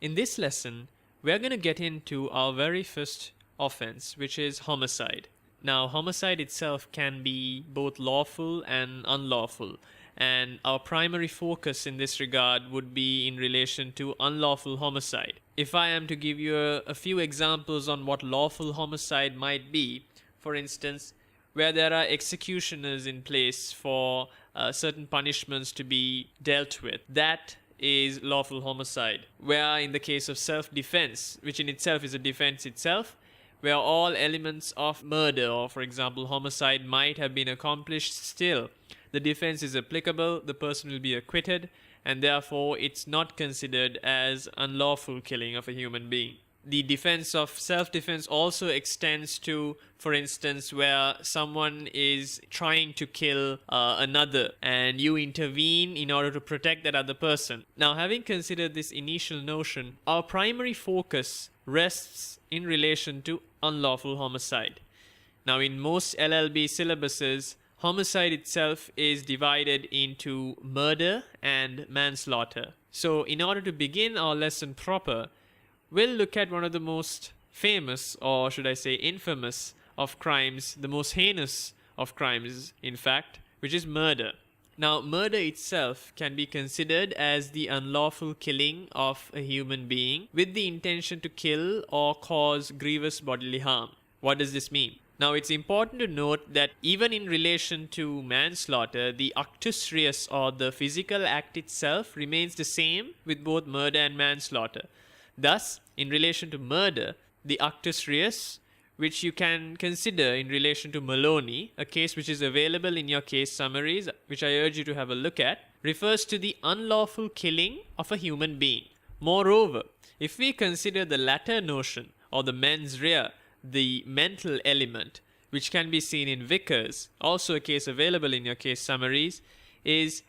In this lesson, we're going to get into our very first offense, which is homicide. Now, homicide itself can be both lawful and unlawful, and our primary focus in this regard would be in relation to unlawful homicide. If I am to give you a few examples on what lawful homicide might be, for instance, where there are executioners in place for certain punishments to be dealt with, that is lawful homicide. Where in the case of self-defense, which in itself is a defense itself, where all elements of murder or, for example, homicide might have been accomplished, still the defense is applicable, the person will be acquitted, and therefore it's not considered as unlawful killing of a human being. The defense of self-defense also extends to, for instance, where someone is trying to kill another and you intervene in order to protect that other person. Now, having considered this initial notion, our primary focus rests in relation to unlawful homicide. Now, in most LLB syllabuses, homicide itself is divided into murder and manslaughter. So, in order to begin our lesson proper, we'll look at one of the most famous, or should I say infamous, of crimes, the most heinous of crimes, in fact, which is murder. Now, murder itself can be considered as the unlawful killing of a human being with the intention to kill or cause grievous bodily harm. What does this mean? Now, it's important to note that even in relation to manslaughter, the actus reus, or the physical act itself, remains the same with both murder and manslaughter. Thus, in relation to murder, the actus reus, which you can consider in relation to Maloney, a case which is available in your case summaries, which I urge you to have a look at, refers to the unlawful killing of a human being. Moreover, if we consider the latter notion, or the mens rea, the mental element, which can be seen in Vickers, also a case available in your case summaries, is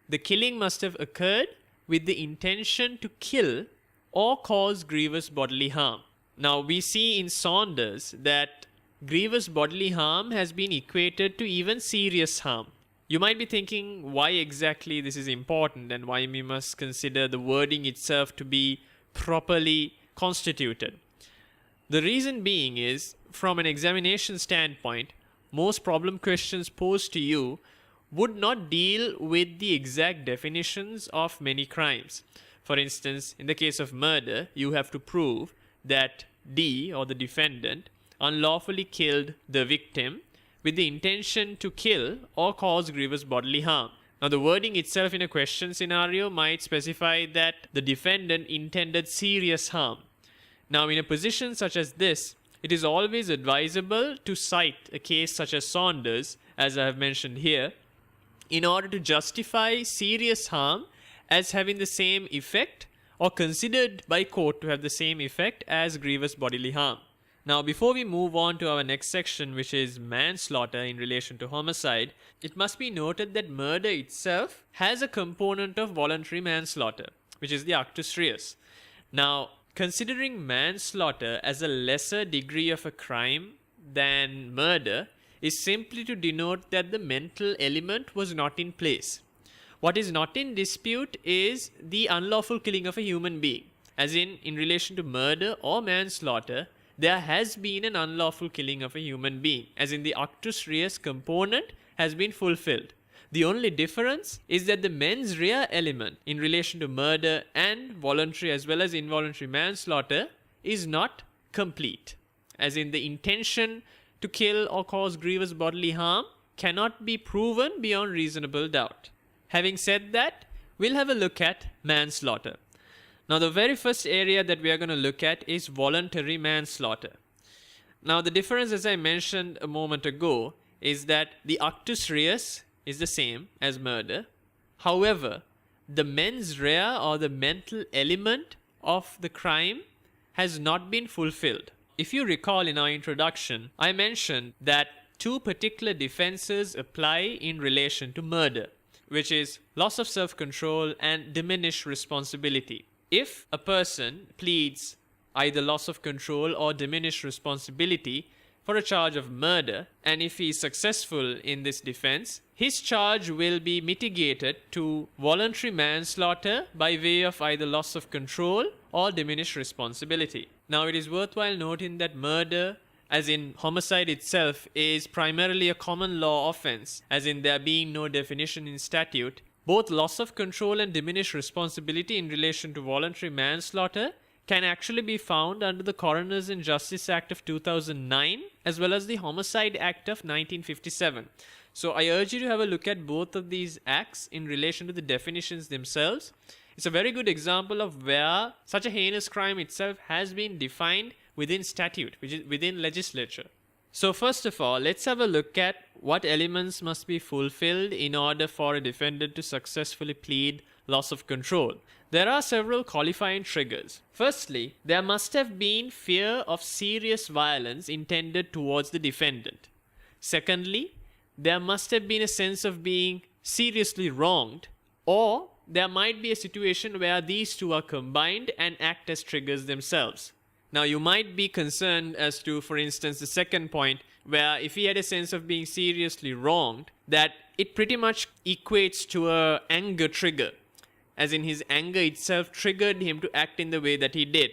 the killing must have occurred with the intention to kill or cause grievous bodily harm. Now, we see in Saunders that grievous bodily harm has been equated to even serious harm. You might be thinking why exactly this is important and why we must consider the wording itself to be properly constituted. The reason being is, from an examination standpoint, most problem questions posed to you would not deal with the exact definitions of many crimes. For instance, in the case of murder, you have to prove that D, or the defendant, unlawfully killed the victim with the intention to kill or cause grievous bodily harm. Now, the wording itself in a question scenario might specify that the defendant intended serious harm. Now, in a position such as this, it is always advisable to cite a case such as Saunders, as I have mentioned here, in order to justify serious harm as having the same effect or considered by court to have the same effect as grievous bodily harm. Now, before we move on to our next section, which is manslaughter in relation to homicide, it must be noted that murder itself has a component of voluntary manslaughter, which is the actus reus. Now, considering manslaughter as a lesser degree of a crime than murder is simply to denote that the mental element was not in place. What is not in dispute is the unlawful killing of a human being. As in relation to murder or manslaughter, there has been an unlawful killing of a human being, as in the actus reus component has been fulfilled. The only difference is that the mens rea element in relation to murder and voluntary as well as involuntary manslaughter is not complete. As in the intention to kill or cause grievous bodily harm cannot be proven beyond reasonable doubt. Having said that, we'll have a look at manslaughter. Now, the very first area that we are going to look at is voluntary manslaughter. Now, the difference, as I mentioned a moment ago, is that the actus reus is the same as murder. However, the mens rea, or the mental element of the crime, has not been fulfilled. If you recall in our introduction, I mentioned that two particular defenses apply in relation to murder, which is loss of self-control and diminished responsibility. If a person pleads either loss of control or diminished responsibility, for a charge of murder, and if he is successful in this defense, his charge will be mitigated to voluntary manslaughter by way of either loss of control or diminished responsibility. Now, it is worthwhile noting that murder, as in homicide itself, is primarily a common law offense, as in there being no definition in statute. Both loss of control and diminished responsibility in relation to voluntary manslaughter can actually be found under the Coroners and Justice Act of 2009 as well as the Homicide Act of 1957. So I urge you to have a look at both of these acts in relation to the definitions themselves. It's a very good example of where such a heinous crime itself has been defined within statute, which is within legislature. So first of all, let's have a look at what elements must be fulfilled in order for a defendant to successfully plead loss of control. There are several qualifying triggers. Firstly, there must have been fear of serious violence intended towards the defendant. Secondly, there must have been a sense of being seriously wronged, or there might be a situation where these two are combined and act as triggers themselves. Now, you might be concerned as to, for instance, the second point, where if he had a sense of being seriously wronged, that it pretty much equates to an anger trigger, as in his anger itself triggered him to act in the way that he did.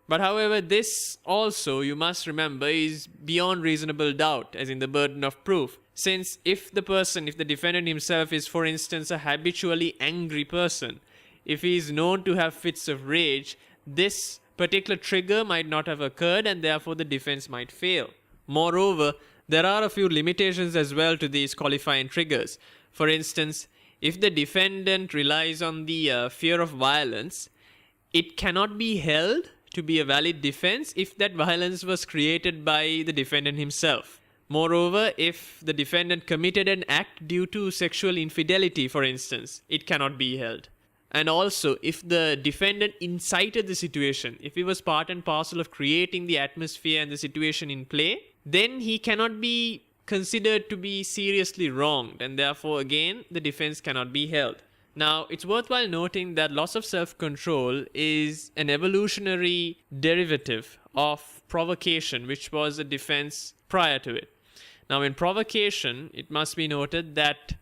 But however, this also, you must remember, is beyond reasonable doubt, as in the burden of proof. Since if the defendant himself is, for instance, a habitually angry person, if he is known to have fits of rage, this particular trigger might not have occurred and therefore the defense might fail. Moreover, there are a few limitations as well to these qualifying triggers. For instance, if the defendant relies on the fear of violence, it cannot be held to be a valid defense if that violence was created by the defendant himself. Moreover, if the defendant committed an act due to sexual infidelity, for instance, it cannot be held. And also, if the defendant incited the situation, if he was part and parcel of creating the atmosphere and the situation in play, then he cannot be considered to be seriously wronged, and therefore, again, the defense cannot be held. Now, it's worthwhile noting that loss of self-control is an evolutionary derivative of provocation, which was a defense prior to it. Now, in provocation, it must be noted that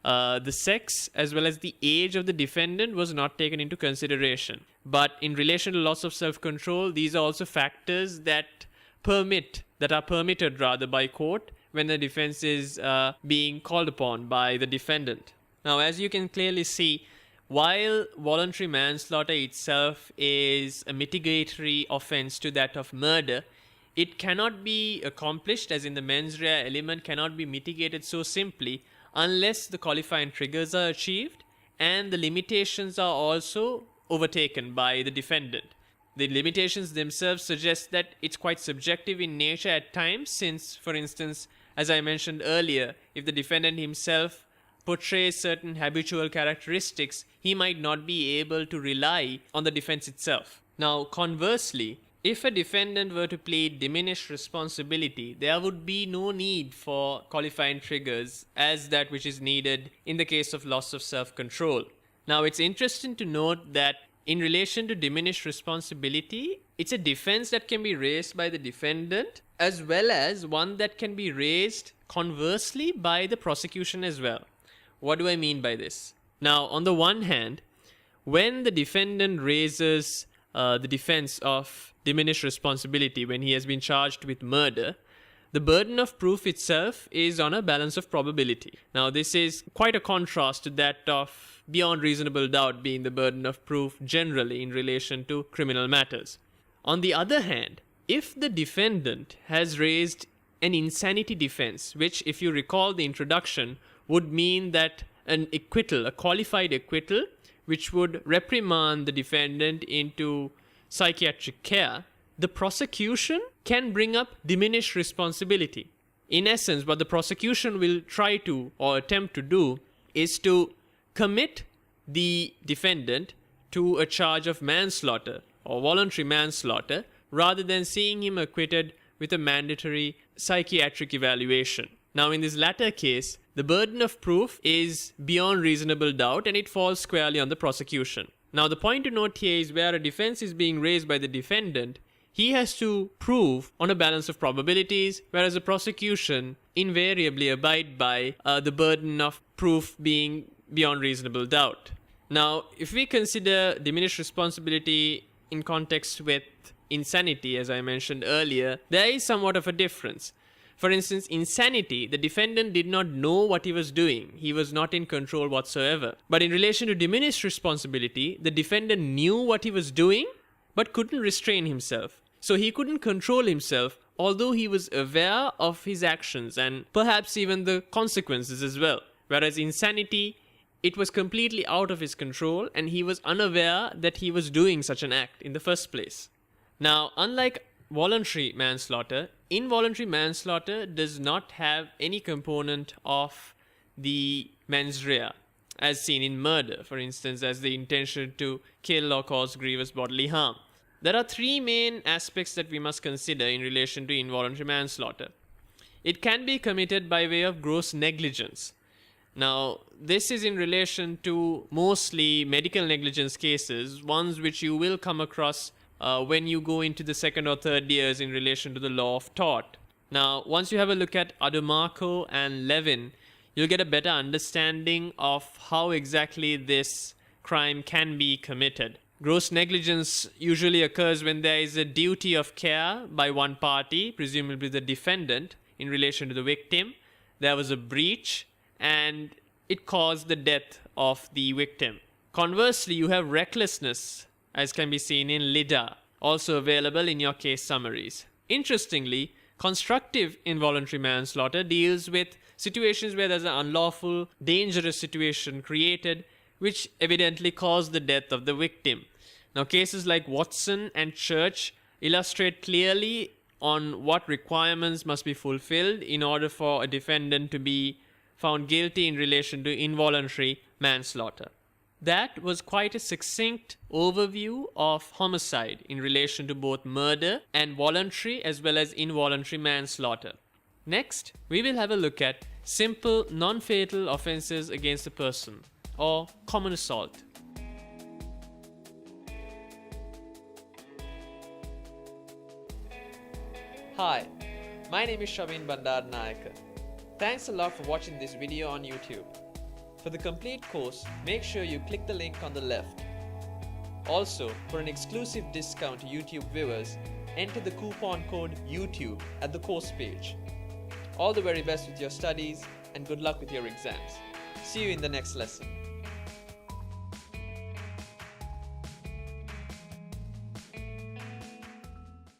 the sex as well as the age of the defendant was not taken into consideration. But in relation to loss of self-control, these are also factors that are permitted by court when the defense is being called upon by the defendant. Now, as you can clearly see, while voluntary manslaughter itself is a mitigatory offense to that of murder, it cannot be accomplished, as in the mens rea element cannot be mitigated so simply unless the qualifying triggers are achieved and the limitations are also overtaken by the defendant. The limitations themselves suggest that it's quite subjective in nature at times, since, for instance, as I mentioned earlier, if the defendant himself portrays certain habitual characteristics, he might not be able to rely on the defense itself. Now, conversely, if a defendant were to plead diminished responsibility, there would be no need for qualifying triggers as that which is needed in the case of loss of self-control. Now, it's interesting to note that in relation to diminished responsibility, it's a defense that can be raised by the defendant as well as one that can be raised conversely by the prosecution as well. What do I mean by this? Now, on the one hand, when the defendant raises the defense of diminished responsibility when he has been charged with murder, the burden of proof itself is on a balance of probability. Now, this is quite a contrast to that of beyond reasonable doubt being the burden of proof generally in relation to criminal matters. On the other hand, if the defendant has raised an insanity defense, which, if you recall the introduction, would mean that an acquittal, a qualified acquittal, which would reprimand the defendant into psychiatric care, the prosecution can bring up diminished responsibility. In essence, what the prosecution will try to or attempt to do is to commit the defendant to a charge of manslaughter or voluntary manslaughter rather than seeing him acquitted with a mandatory psychiatric evaluation. Now, in this latter case, the burden of proof is beyond reasonable doubt and it falls squarely on the prosecution. Now, the point to note here is where a defense is being raised by the defendant, he has to prove on a balance of probabilities, whereas a prosecution invariably abide by the burden of proof being beyond reasonable doubt. Now, if we consider diminished responsibility in context with insanity, as I mentioned earlier, there is somewhat of a difference. For instance, insanity, the defendant did not know what he was doing. He was not in control whatsoever. But in relation to diminished responsibility, the defendant knew what he was doing, but couldn't restrain himself. So he couldn't control himself, although he was aware of his actions and perhaps even the consequences as well. Whereas insanity, it was completely out of his control and he was unaware that he was doing such an act in the first place. Now, unlike voluntary manslaughter, involuntary manslaughter does not have any component of the mens rea, as seen in murder, for instance, as the intention to kill or cause grievous bodily harm. There are three main aspects that we must consider in relation to involuntary manslaughter. It can be committed by way of gross negligence. Now, this is in relation to mostly medical negligence cases, ones which you will come across when you go into the second or third years in relation to the law of tort. Now, once you have a look at Adumarco and Levin, you'll get a better understanding of how exactly this crime can be committed. Gross negligence usually occurs when there is a duty of care by one party, presumably the defendant, in relation to the victim. There was a breach and it caused the death of the victim. Conversely, you have recklessness, as can be seen in LIDA, also available in your case summaries. Interestingly, constructive involuntary manslaughter deals with situations where there's an unlawful, dangerous situation created, which evidently caused the death of the victim. Now, cases like Watson and Church illustrate clearly on what requirements must be fulfilled in order for a defendant to be found guilty in relation to involuntary manslaughter. That was quite a succinct overview of homicide in relation to both murder and voluntary as well as involuntary manslaughter. Next, we will have a look at simple non-fatal offenses against a person, or common assault. Hi, my name is Shavin Bandarnayaka. Thanks a lot for watching this video on YouTube. For the complete course, make sure you click the link on the left. Also, for an exclusive discount to YouTube viewers, enter the coupon code YouTube at the course page. All the very best with your studies and good luck with your exams. See you in the next lesson.